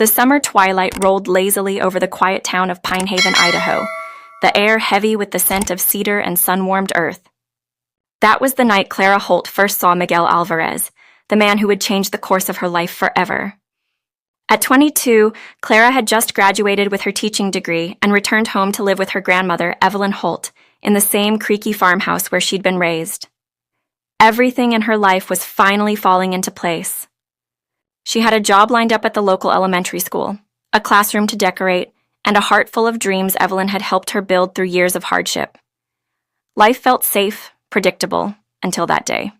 The summer twilight rolled lazily over the quiet town of Pine Haven, Idaho, the air heavy with the scent of cedar and sun-warmed earth. That was the night Clara Holt first saw Miguel Alvarez, the man who would change the course of her life forever. At 22, Clara had just graduated with her teaching degree and returned home to live with her grandmother, Evelyn Holt, in the same creaky farmhouse where she'd been raised. Everything in her life was finally falling into place. She had a job lined up at the local elementary school, a classroom to decorate, and a heart full of dreams Evelyn had helped her build through years of hardship. Life felt safe, predictable, until that day.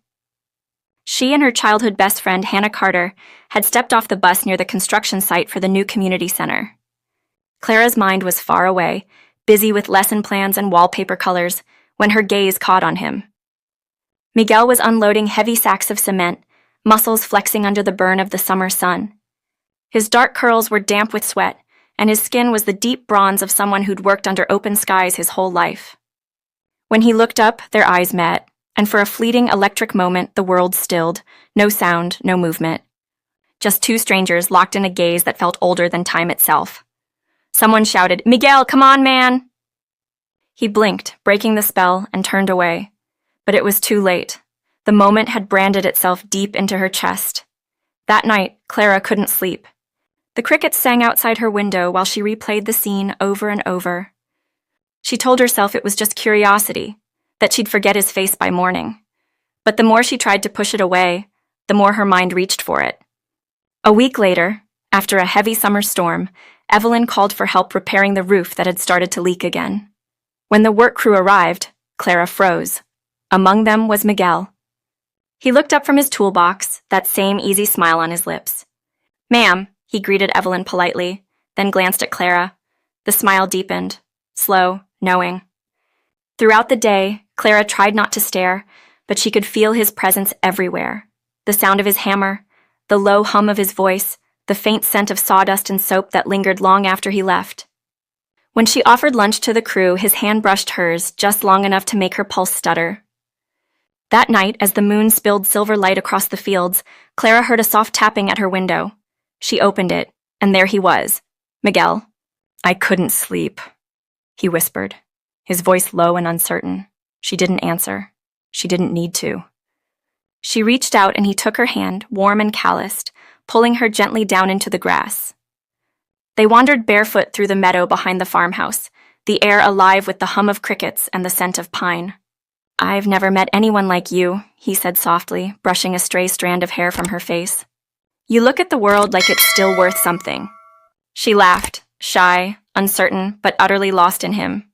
She and her childhood best friend, Hannah Carter, had stepped off the bus near the construction site for the new community center. Clara's mind was far away, busy with lesson plans and wallpaper colors, when her gaze caught on him. Miguel was unloading heavy sacks of cement, muscles flexing under the burn of the summer sun. His dark curls were damp with sweat, and his skin was the deep bronze of someone who'd worked under open skies his whole life. When he looked up, their eyes met, and for a fleeting electric moment the world stilled, no sound, no movement. Just two strangers locked in a gaze that felt older than time itself. Someone shouted, "Miguel, come on, man!" He blinked, breaking the spell, and turned away. But it was too late. The moment had branded itself deep into her chest. That night, Clara couldn't sleep. The crickets sang outside her window while she replayed the scene over and over. She told herself it was just curiosity, that she'd forget his face by morning. But the more she tried to push it away, the more her mind reached for it. A week later, after a heavy summer storm, Evelyn called for help repairing the roof that had started to leak again. When the work crew arrived, Clara froze. Among them was Miguel. He looked up from his toolbox, that same easy smile on his lips. "Ma'am," he greeted Evelyn politely, then glanced at Clara. The smile deepened, slow, knowing. Throughout the day, Clara tried not to stare, but she could feel his presence everywhere. The sound of his hammer, the low hum of his voice, the faint scent of sawdust and soap that lingered long after he left. When she offered lunch to the crew, his hand brushed hers just long enough to make her pulse stutter. That night, as the moon spilled silver light across the fields, Clara heard a soft tapping at her window. She opened it, and there he was, Miguel. "I couldn't sleep," he whispered, his voice low and uncertain. She didn't answer. She didn't need to. She reached out and he took her hand, warm and calloused, pulling her gently down into the grass. They wandered barefoot through the meadow behind the farmhouse, the air alive with the hum of crickets and the scent of pine. "I've never met anyone like you," he said softly, brushing a stray strand of hair from her face. "You look at the world like it's still worth something." She laughed, shy, uncertain, but utterly lost in him.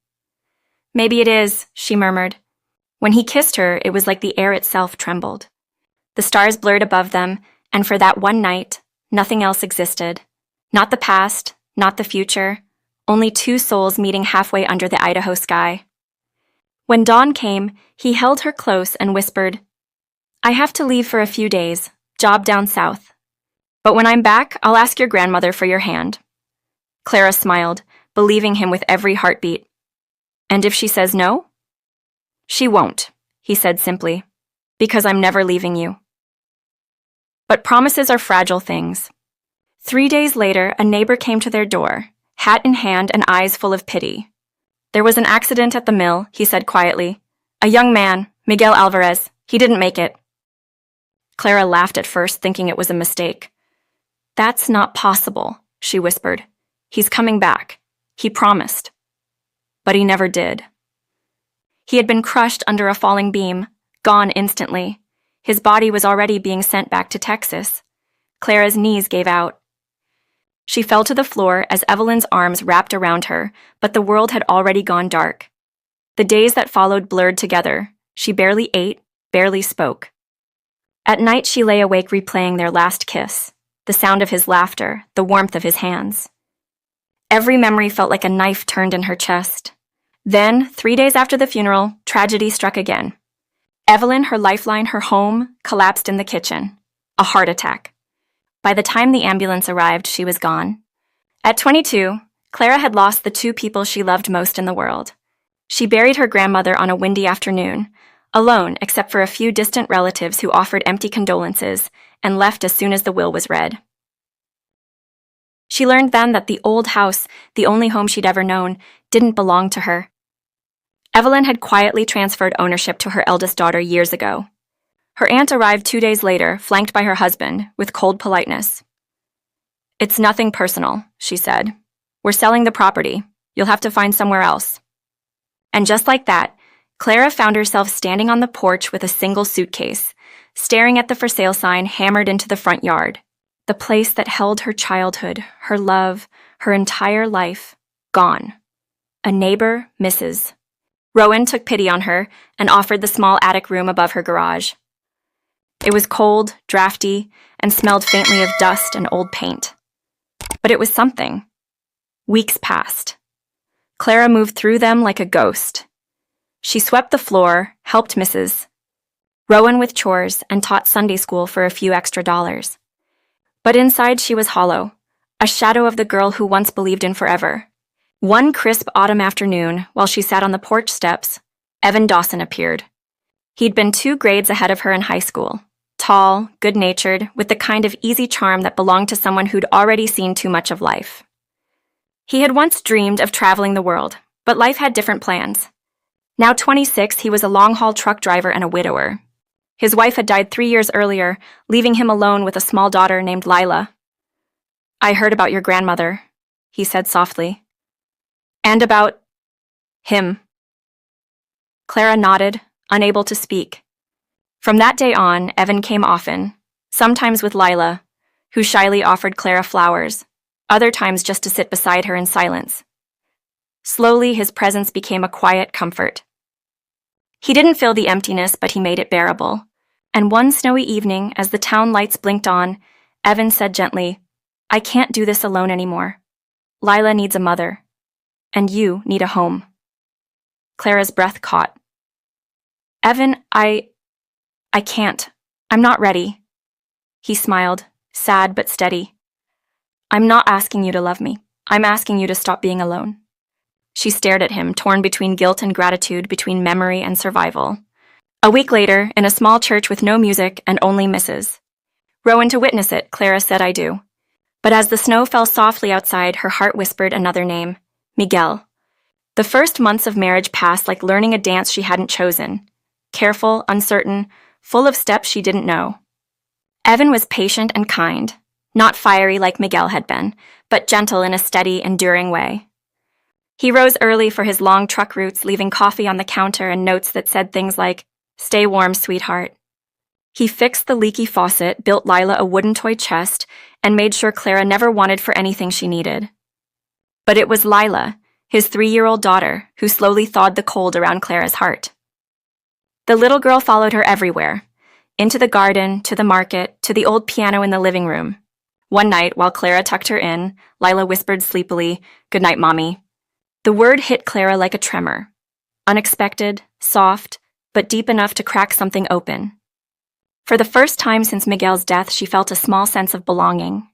"Maybe it is," she murmured. When he kissed her, it was like the air itself trembled. The stars blurred above them, and for that one night, nothing else existed. Not the past, not the future, only two souls meeting halfway under the Idaho sky. When dawn came, he held her close and whispered, "I have to leave for a few days, job down south. But when I'm back, I'll ask your grandmother for your hand." Clara smiled, believing him with every heartbeat. "And if she says no?" "She won't," he said simply, "because I'm never leaving you." But promises are fragile things. 3 days later, a neighbor came to their door, hat in hand and eyes full of pity. "There was an accident at the mill," he said quietly. "A young man, Miguel Alvarez. He didn't make it." Clara laughed at first, thinking it was a mistake. "That's not possible," she whispered. "He's coming back. He promised." But he never did. He had been crushed under a falling beam, gone instantly. His body was already being sent back to Texas. Clara's knees gave out. She fell to the floor as Evelyn's arms wrapped around her, but the world had already gone dark. The days that followed blurred together. She barely ate, barely spoke. At night she lay awake replaying their last kiss, the sound of his laughter, the warmth of his hands. Every memory felt like a knife turned in her chest. Then, 3 days after the funeral, tragedy struck again. Evelyn, her lifeline, her home, collapsed in the kitchen. A heart attack. By the time the ambulance arrived, she was gone. At 22, Clara had lost the two people she loved most in the world. She buried her grandmother on a windy afternoon, alone except for a few distant relatives who offered empty condolences and left as soon as the will was read. She learned then that the old house, the only home she'd ever known, didn't belong to her. Evelyn had quietly transferred ownership to her eldest daughter years ago. Her aunt arrived 2 days later, flanked by her husband, with cold politeness. "It's nothing personal," she said. "We're selling the property. You'll have to find somewhere else." And just like that, Clara found herself standing on the porch with a single suitcase, staring at the for sale sign hammered into the front yard. The place that held her childhood, her love, her entire life, gone. A neighbor, Mrs. Rowan took pity on her and offered the small attic room above her garage. It was cold, drafty, and smelled faintly of dust and old paint. But it was something. Weeks passed. Clara moved through them like a ghost. She swept the floor, helped Mrs. Rowan with chores, and taught Sunday school for a few extra dollars. But inside she was hollow, a shadow of the girl who once believed in forever. One crisp autumn afternoon, while she sat on the porch steps, Evan Dawson appeared. He'd been 2 grades ahead of her in high school, tall, good-natured, with the kind of easy charm that belonged to someone who'd already seen too much of life. He had once dreamed of traveling the world, but life had different plans. Now 26, he was a long-haul truck driver and a widower. His wife had died 3 years earlier, leaving him alone with a small daughter named Lila. "I heard about your grandmother," he said softly. "And about him." Clara nodded, unable to speak. From that day on, Evan came often, sometimes with Lila, who shyly offered Clara flowers, other times just to sit beside her in silence. Slowly, his presence became a quiet comfort. He didn't fill the emptiness, but he made it bearable. And one snowy evening, as the town lights blinked on, Evan said gently, "I can't do this alone anymore. Lila needs a mother. And you need a home." Clara's breath caught. "Evan, I can't. I'm not ready." He smiled, sad but steady. "I'm not asking you to love me. I'm asking you to stop being alone." She stared at him, torn between guilt and gratitude, between memory and survival. A week later, in a small church with no music and only Mrs. Rowan to witness it, Clara said, "I do." But as the snow fell softly outside, her heart whispered another name, Miguel. The first months of marriage passed like learning a dance she hadn't chosen. Careful, uncertain, full of steps she didn't know. Evan was patient and kind, not fiery like Miguel had been, but gentle in a steady, enduring way. He rose early for his long truck routes, leaving coffee on the counter and notes that said things like, "Stay warm, sweetheart." He fixed the leaky faucet, built Lila a wooden toy chest, and made sure Clara never wanted for anything she needed. But it was Lila, his 3-year-old daughter, who slowly thawed the cold around Clara's heart. The little girl followed her everywhere, into the garden, to the market, to the old piano in the living room. One night, while Clara tucked her in, Lila whispered sleepily, "Good night, Mommy." The word hit Clara like a tremor. Unexpected, soft, but deep enough to crack something open. For the first time since Miguel's death, she felt a small sense of belonging.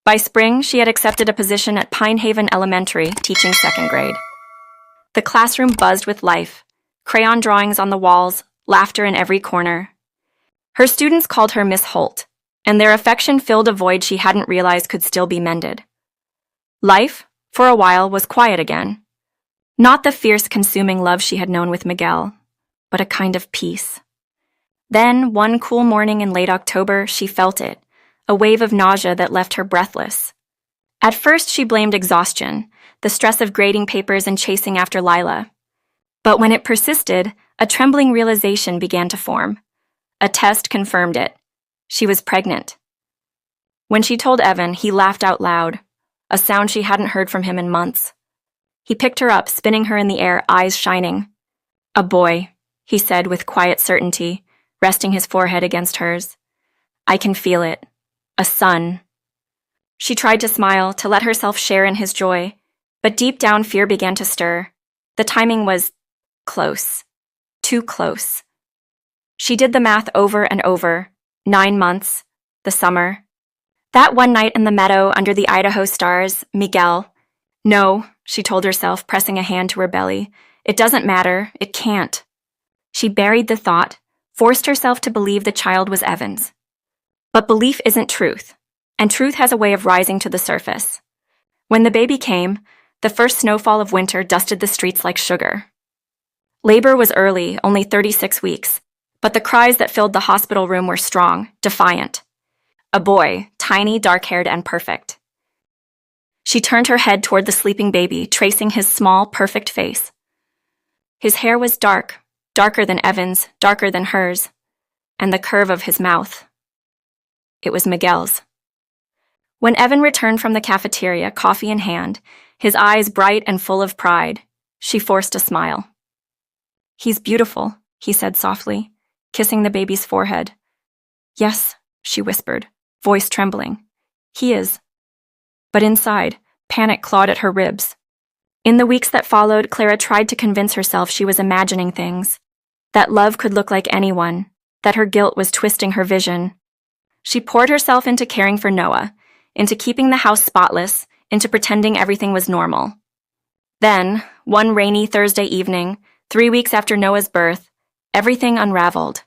By spring, she had accepted a position at Pine Haven Elementary, teaching 2nd grade. The classroom buzzed with life, crayon drawings on the walls, laughter in every corner. Her students called her Miss Holt, and their affection filled a void she hadn't realized could still be mended. Life, for a while, was quiet again. Not the fierce, consuming love she had known with Miguel, but a kind of peace. Then, one cool morning in late October, she felt it, a wave of nausea that left her breathless. At first, she blamed exhaustion, the stress of grading papers and chasing after Lila. But when it persisted, a trembling realization began to form. A test confirmed it. She was pregnant. When she told Evan, he laughed out loud, a sound she hadn't heard from him in months. He picked her up, spinning her in the air, eyes shining. "A boy," he said with quiet certainty, resting his forehead against hers. "I can feel it. A son." She tried to smile, to let herself share in his joy, but deep down fear began to stir. The timing was close. Too close. She did the math over and over. 9 months. The summer. That one night in the meadow under the Idaho stars, Miguel. "No," she told herself, pressing a hand to her belly. "It doesn't matter. It can't." She buried the thought, forced herself to believe the child was Evan's. But belief isn't truth. and truth has a way of rising to the surface. When the baby came, the first snowfall of winter dusted the streets like sugar. Labor was early, only 36 weeks, but the cries that filled the hospital room were strong, defiant. A boy, tiny, dark-haired, and perfect. She turned her head toward the sleeping baby, tracing his small, perfect face. His hair was dark, darker than Evan's, darker than hers, and the curve of his mouth. It was Miguel's. When Evan returned from the cafeteria, coffee in hand, his eyes bright and full of pride, she forced a smile. "He's beautiful," he said softly, kissing the baby's forehead. "Yes," she whispered, voice trembling. "He is." But inside, panic clawed at her ribs. In the weeks that followed, Clara tried to convince herself she was imagining things, that love could look like anyone, that her guilt was twisting her vision. She poured herself into caring for Noah, into keeping the house spotless, into pretending everything was normal. Then, one rainy Thursday evening, 3 weeks after Noah's birth, everything unraveled.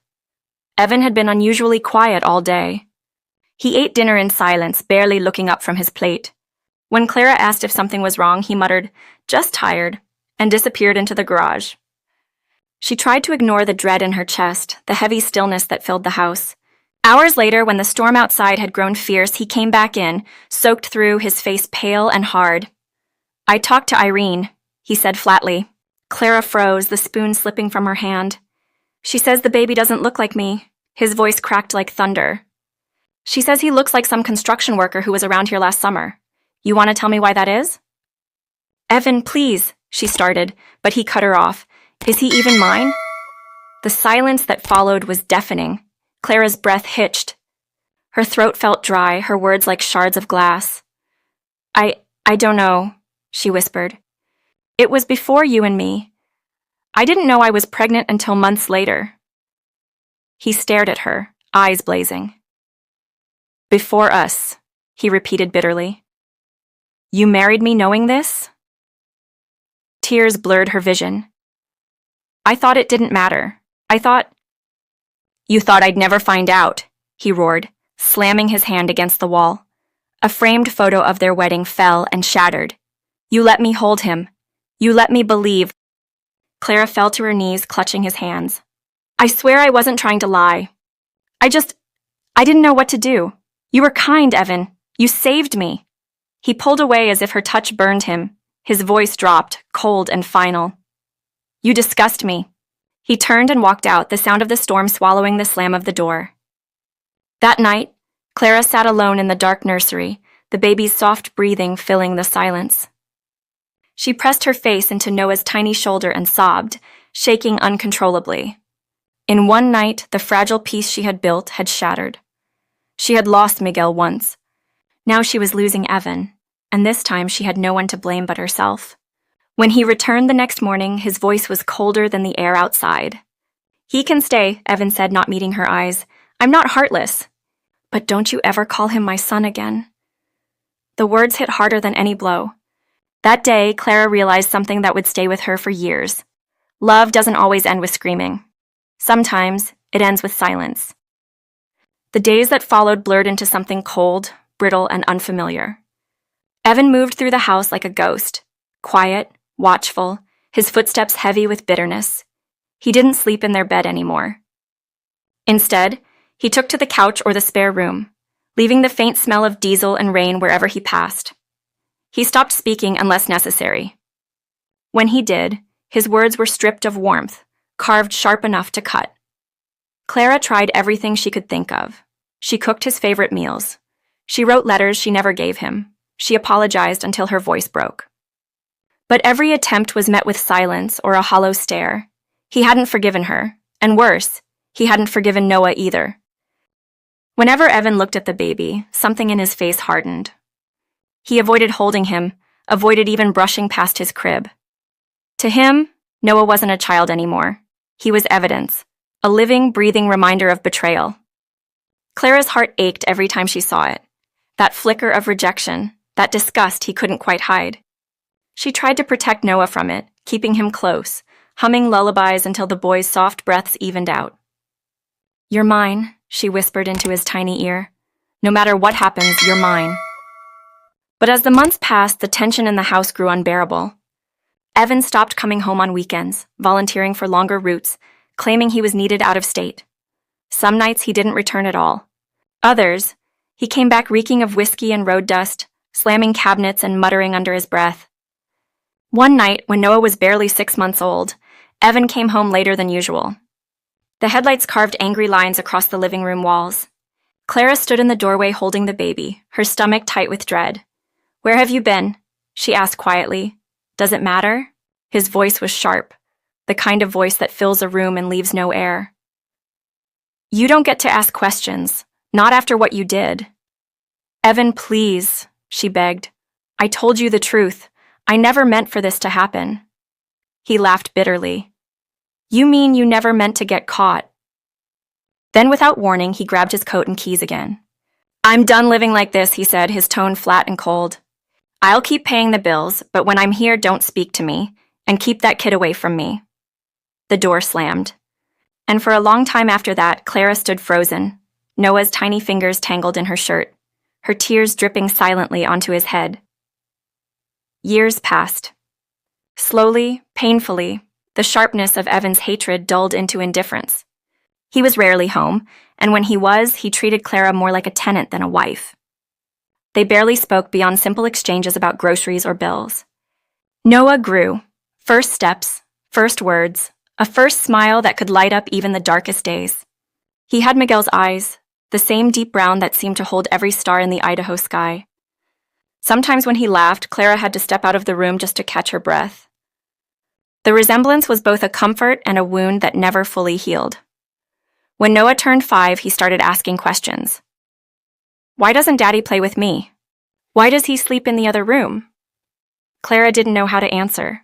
Evan had been unusually quiet all day. He ate dinner in silence, barely looking up from his plate. When Clara asked if something was wrong, he muttered, "Just tired," and disappeared into the garage. She tried to ignore the dread in her chest, the heavy stillness that filled the house. Hours later, when the storm outside had grown fierce, he came back in, soaked through, his face pale and hard. "I talked to Irene," he said flatly. Clara froze, the spoon slipping from her hand. "She says the baby doesn't look like me." His voice cracked like thunder. "She says he looks like some construction worker who was around here last summer. You want to tell me why that is?" "Evan, please," she started, but he cut her off. "Is he even mine?" The silence that followed was deafening. Clara's breath hitched. Her throat felt dry, her words like shards of glass. I don't know," she whispered. "It was before you and me. I didn't know I was pregnant until months later." He stared at her, eyes blazing. "Before us," he repeated bitterly. "You married me knowing this?" Tears blurred her vision. "I thought it didn't matter. I thought—" "You thought I'd never find out," he roared, slamming his hand against the wall. A framed photo of their wedding fell and shattered. "You let me hold him. You let me believe." Clara fell to her knees, clutching his hands. "I swear I wasn't trying to lie. I didn't know what to do. You were kind, Evan. You saved me." He pulled away as if her touch burned him. His voice dropped, cold and final. "You disgust me." He turned and walked out, the sound of the storm swallowing the slam of the door. That night, Clara sat alone in the dark nursery, the baby's soft breathing filling the silence. She pressed her face into Noah's tiny shoulder and sobbed, shaking uncontrollably. In one night, the fragile piece she had built had shattered. She had lost Miguel once. Now she was losing Evan, and this time she had no one to blame but herself. When he returned the next morning, his voice was colder than the air outside. "He can stay," Evan said, not meeting her eyes. "I'm not heartless. But don't you ever call him my son again." The words hit harder than any blow. That day, Clara realized something that would stay with her for years. Love doesn't always end with screaming. Sometimes, it ends with silence. The days that followed blurred into something cold, brittle, and unfamiliar. Evan moved through the house like a ghost, quiet, watchful, his footsteps heavy with bitterness. He didn't sleep in their bed anymore. Instead, he took to the couch or the spare room, leaving the faint smell of diesel and rain wherever he passed. He stopped speaking unless necessary. When he did, his words were stripped of warmth, carved sharp enough to cut. Clara tried everything she could think of. She cooked his favorite meals. She wrote letters she never gave him. She apologized until her voice broke. But every attempt was met with silence or a hollow stare. He hadn't forgiven her, and worse, he hadn't forgiven Noah either. Whenever Evan looked at the baby, something in his face hardened. He avoided holding him, avoided even brushing past his crib. To him, Noah wasn't a child anymore. He was evidence, a living, breathing reminder of betrayal. Clara's heart ached every time she saw it. That flicker of rejection, that disgust he couldn't quite hide. She tried to protect Noah from it, keeping him close, humming lullabies until the boy's soft breaths evened out. "You're mine," she whispered into his tiny ear. No matter what happens, you're mine. But as the months passed, the tension in the house grew unbearable. Evan stopped coming home on weekends, volunteering for longer routes, claiming he was needed out of state. Some nights he didn't return at all. Others, he came back reeking of whiskey and road dust, slamming cabinets and muttering under his breath. One night, when Noah was barely 6 months old, Evan came home later than usual. The headlights carved angry lines across the living room walls. Clara stood in the doorway holding the baby, her stomach tight with dread. "Where have you been?" she asked quietly. "Does it matter?" His voice was sharp, the kind of voice that fills a room and leaves no air. "You don't get to ask questions, not after what you did." "Evan, please," she begged. "I told you the truth. I never meant for this to happen." He laughed bitterly. "You mean you never meant to get caught?" Then without warning, he grabbed his coat and keys again. "I'm done living like this," he said, his tone flat and cold. "I'll keep paying the bills, but when I'm here, don't speak to me, and keep that kid away from me." The door slammed. And for a long time after that, Clara stood frozen, Noah's tiny fingers tangled in her shirt, her tears dripping silently onto his head. Years passed. Slowly, painfully, the sharpness of Evan's hatred dulled into indifference. He was rarely home, and when he was, he treated Clara more like a tenant than a wife. They barely spoke beyond simple exchanges about groceries or bills. Noah grew. First steps, first words, a first smile that could light up even the darkest days. He had Miguel's eyes, the same deep brown that seemed to hold every star in the Idaho sky. Sometimes when he laughed, Clara had to step out of the room just to catch her breath. The resemblance was both a comfort and a wound that never fully healed. When Noah turned 5, he started asking questions. "Why doesn't Daddy play with me? Why does he sleep in the other room?" Clara didn't know how to answer.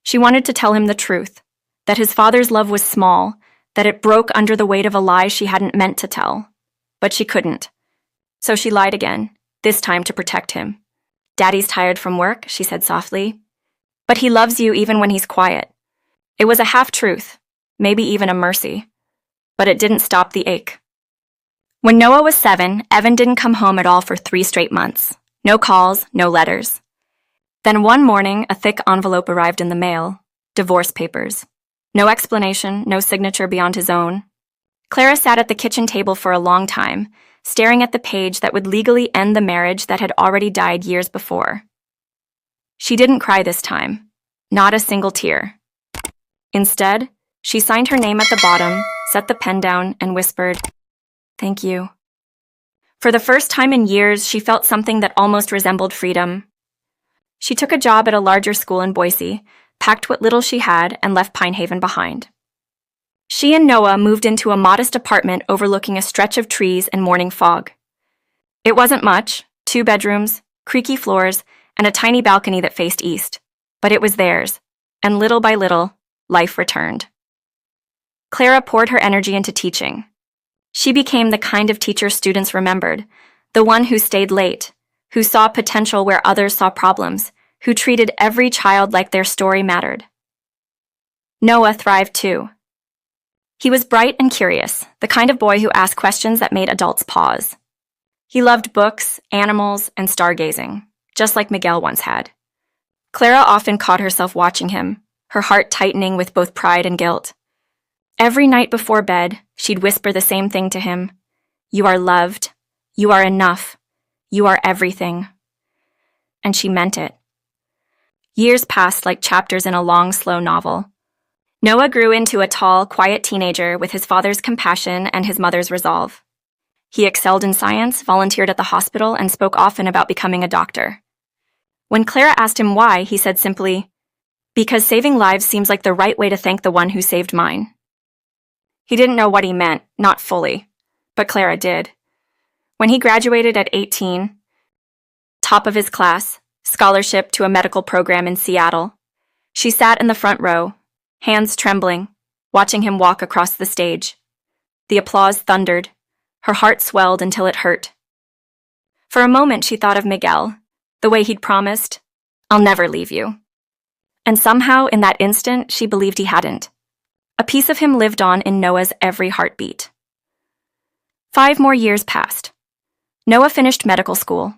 She wanted to tell him the truth, that his father's love was small, that it broke under the weight of a lie she hadn't meant to tell. But she couldn't. So she lied again, this time to protect him. "Daddy's tired from work," she said softly. "But he loves you even when he's quiet." It was a half-truth, maybe even a mercy. But it didn't stop the ache. When Noah was 7, Evan didn't come home at all for 3 straight months. No calls, no letters. Then one morning, a thick envelope arrived in the mail. Divorce papers. No explanation, no signature beyond his own. Clara sat at the kitchen table for a long time, staring at the page that would legally end the marriage that had already died years before. She didn't cry this time. Not a single tear. Instead, she signed her name at the bottom, set the pen down, and whispered, "Thank you." For the first time in years, she felt something that almost resembled freedom. She took a job at a larger school in Boise, packed what little she had, and left Pine Haven behind. She and Noah moved into a modest apartment overlooking a stretch of trees and morning fog. It wasn't much, 2 bedrooms, creaky floors, and a tiny balcony that faced east. But it was theirs, and little by little, life returned. Clara poured her energy into teaching. She became the kind of teacher students remembered, the one who stayed late, who saw potential where others saw problems, who treated every child like their story mattered. Noah thrived too. He was bright and curious, the kind of boy who asked questions that made adults pause. He loved books, animals, and stargazing, just like Miguel once had. Clara often caught herself watching him, her heart tightening with both pride and guilt. Every night before bed, she'd whisper the same thing to him. "You are loved. You are enough. You are everything." And she meant it. Years passed like chapters in a long, slow novel. Noah grew into a tall, quiet teenager with his father's compassion and his mother's resolve. He excelled in science, volunteered at the hospital, and spoke often about becoming a doctor. When Clara asked him why, he said simply, "Because saving lives seems like the right way to thank the one who saved mine." He didn't know what he meant, not fully, but Clara did. When he graduated at 18, top of his class, scholarship to a medical program in Seattle, she sat in the front row, hands trembling, watching him walk across the stage. The applause thundered. Her heart swelled until it hurt. For a moment, she thought of Miguel, the way he'd promised, "I'll never leave you." And somehow, in that instant, she believed he hadn't. A piece of him lived on in Noah's every heartbeat. 5 more years passed. Noah finished medical school.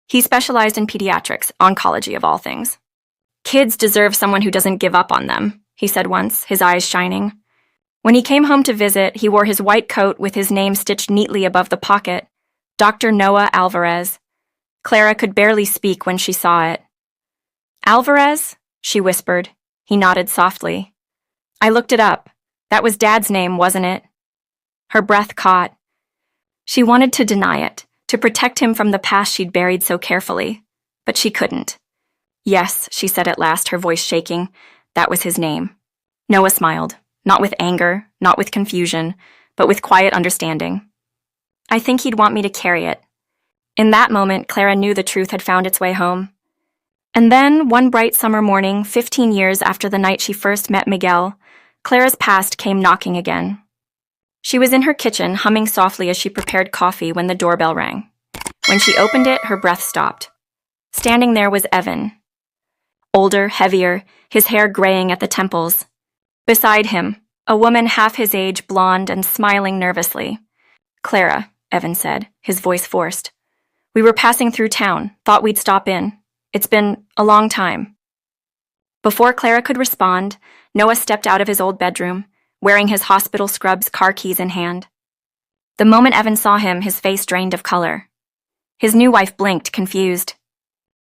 He specialized in pediatrics, oncology of all things. Kids deserve someone who doesn't give up on them, he said once, his eyes shining. When he came home to visit, he wore his white coat with his name stitched neatly above the pocket, Dr. Noah Alvarez. Clara could barely speak when she saw it. Alvarez? She whispered. He nodded softly. I looked it up. That was Dad's name, wasn't it? Her breath caught. She wanted to deny it, to protect him from the past she'd buried so carefully, but she couldn't. Yes, she said at last, her voice shaking. That was his name. Noah smiled, not with anger, not with confusion, but with quiet understanding. I think he'd want me to carry it. In that moment, Clara knew the truth had found its way home. And then, one bright summer morning, 15 years after the night she first met Miguel, Clara's past came knocking again. She was in her kitchen, humming softly as she prepared coffee when the doorbell rang. When she opened it, her breath stopped. Standing there was Evan. Older, heavier, his hair graying at the temples. Beside him, a woman half his age, blonde and smiling nervously. Clara, Evan said, his voice forced. We were passing through town, thought we'd stop in. It's been a long time. Before Clara could respond, Noah stepped out of his old bedroom, wearing his hospital scrubs, car keys in hand. The moment Evan saw him, his face drained of color. His new wife blinked, confused.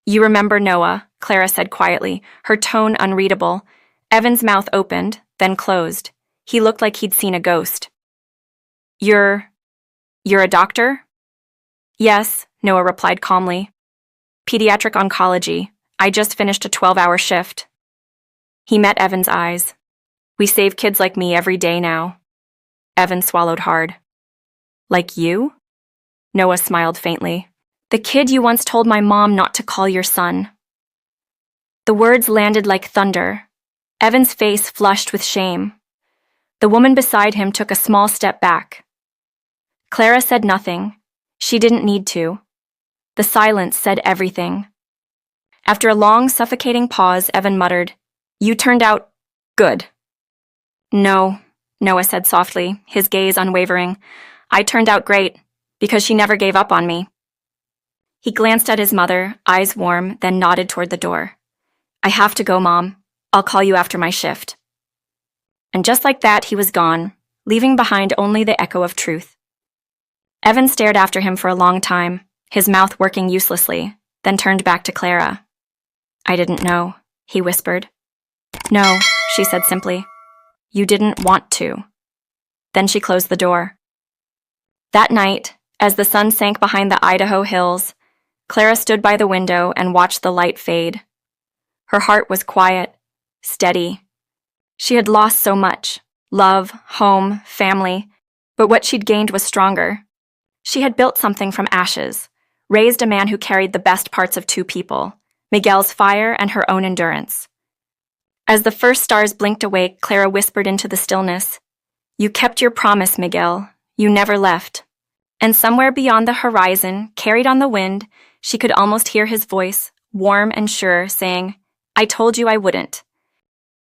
You remember Noah, Clara said quietly, her tone unreadable. Evan's mouth opened, then closed. He looked like he'd seen a ghost. You're a doctor? Yes, Noah replied calmly. Pediatric oncology. I just finished a 12-hour shift. He met Evan's eyes. We save kids like me every day now. Evan swallowed hard. Like you? Noah smiled faintly. The kid you once told my mom not to call your son. The words landed like thunder. Evan's face flushed with shame. The woman beside him took a small step back. Clara said nothing. She didn't need to. The silence said everything. After a long, suffocating pause, Evan muttered, You turned out good. No, Noah said softly, his gaze unwavering. I turned out great, because she never gave up on me. He glanced at his mother, eyes warm, then nodded toward the door. I have to go, Mom. I'll call you after my shift. And just like that, he was gone, leaving behind only the echo of truth. Evan stared after him for a long time, his mouth working uselessly, then turned back to Clara. I didn't know, he whispered. No, she said simply. You didn't want to. Then she closed the door. That night, as the sun sank behind the Idaho hills, Clara stood by the window and watched the light fade. Her heart was quiet, steady. She had lost so much, love, home, family, but what she'd gained was stronger. She had built something from ashes, raised a man who carried the best parts of two people, Miguel's fire and her own endurance. As the first stars blinked awake, Clara whispered into the stillness, You kept your promise, Miguel. You never left. And somewhere beyond the horizon, carried on the wind, she could almost hear his voice, warm and sure, saying, I told you I wouldn't.